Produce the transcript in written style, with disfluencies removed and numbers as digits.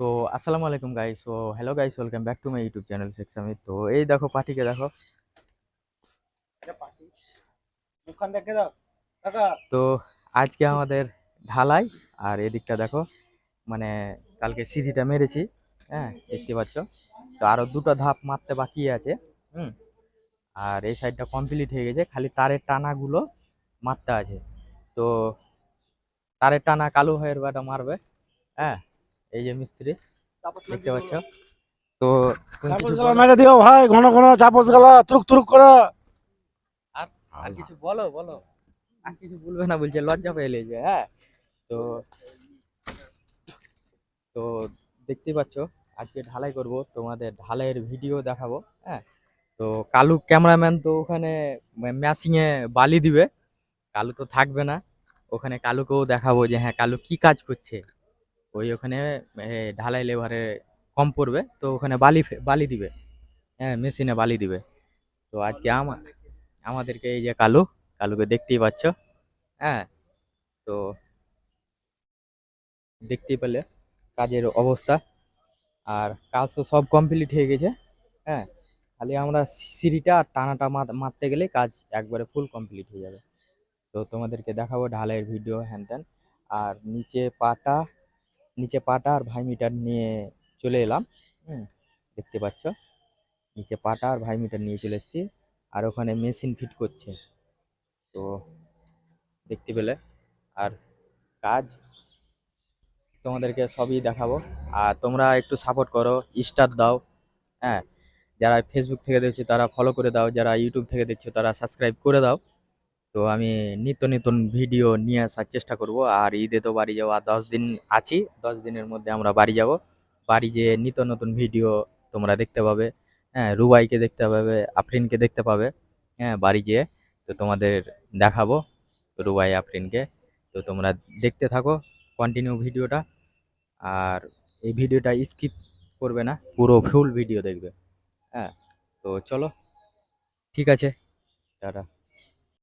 তো আসসালামু আলাইকুম guys. So hello guys, welcome back to my YouTube channel Sheikh Samid. তো এই দেখো পার্টিকে দেখো। মুখখান দেখে দাও কাকা। তো আজকে আমাদের ঢালাই, আর এদিকটা দেখো, মানে কালকে সিঁড়িটা মেরেছি। হ্যাঁ, দেখতে পাচ্ছ। তো আরো দুটো ধাপ মারতে বাকি আছে। হুম। আর এই সাইডটা কমপ্লিট হয়ে গেছে, খালি তারের টানাগুলো মারতে আছে। তো তারের টানা কালু ভাইয়ের বাটা মারবে। হ্যাঁ, এই যে মিস্ত্রি দেখতে পাচ্ছ। তো তুমি চাপস কিছু গলা বলো। মেরে দিও ভাই, ঘন ঘন চাপস গলা তুরুক তুরুক করে। আর আর কিছু বলো বলো। আর কিছু বলবে না বলছে, লজ্জা পেয়ে লেগে। হ্যাঁ। তো তো দেখতেই পাচ্ছ, আজকে ঢালাই করব, তোমাদের ঢালাইয়ের ভিডিও দেখাবো। হ্যাঁ। তো কালু ক্যামেরাম্যান তো ওখানে ম্যাচিং এ বালি দিবে। কালু তো থাকবে না ওখানে, কালুকেও দেখাবো যে হ্যাঁ কালু কি কাজ করছে। ওই ওখানে ঢালাই লেবারে কম পড়বে, তো ওখানে বালি বালি দিবে। হ্যাঁ, মেশিনে বালি দিবে। তো আজকে আমাদেরকে এই যে কালুকে দেখতেই পাচ্ছ। হ্যাঁ। তো দেখতেই পেলে কাজের অবস্থা। আর কাজ তো সব কমপ্লিট হয়ে গেছে। হ্যাঁ, খালি আমরা সিঁড়িটা আর টানাটা মারতে গেলে কাজ একবারে ফুল কমপ্লিট হয়ে যাবে। তো তোমাদেরকে দেখাবো ঢালাইয়ের ভিডিও হ্যান ত্যান। আর নিচে পাটা আর ভাই মিটার নিয়ে চলে এলাম। হুম। দেখতে পাচ্ছ, নিচে পাটা আর ভাই মিটার নিয়ে চলে এসেছি। আর ওখানে মেশিন ফিট করছে। তো দেখতে পেলে। আর কাজ তোমাদেরকে সবই দেখাবো। আর তোমরা একটু সাপোর্ট করো, স্টার দাও। হ্যাঁ, যারা ফেসবুক থেকে দেখছো তারা ফলো করে দাও, যারা ইউটিউব থেকে দেখছো তারা সাবস্ক্রাইব করে দাও। তো আমি নিত্য নতুন ভিডিও নিয়ে আসার চেষ্টা করব। আর ঈদে তো বাড়ি যাওয়া 10 দিন আছি, 10 দিনের মধ্যে আমরা বাড়ি যাব। বাড়ি যেয়ে নিত্য নতুন ভিডিও তোমরা দেখতে পাবে। হ্যাঁ, রুবাইকে দেখতে পাবে, আফরিনকে দেখতে পাবে। হ্যাঁ, বাড়ি যেয়ে তো তোমাদের দেখাবো রুবাই আফরিনকে। তো তোমরা দেখতে থাকো কন্টিনিউ ভিডিওটা। আর এই ভিডিওটা স্কিপ করবে না, পুরো ফুল ভিডিও দেখবে। হ্যাঁ। তো চলো, ঠিক আছে, টাটা।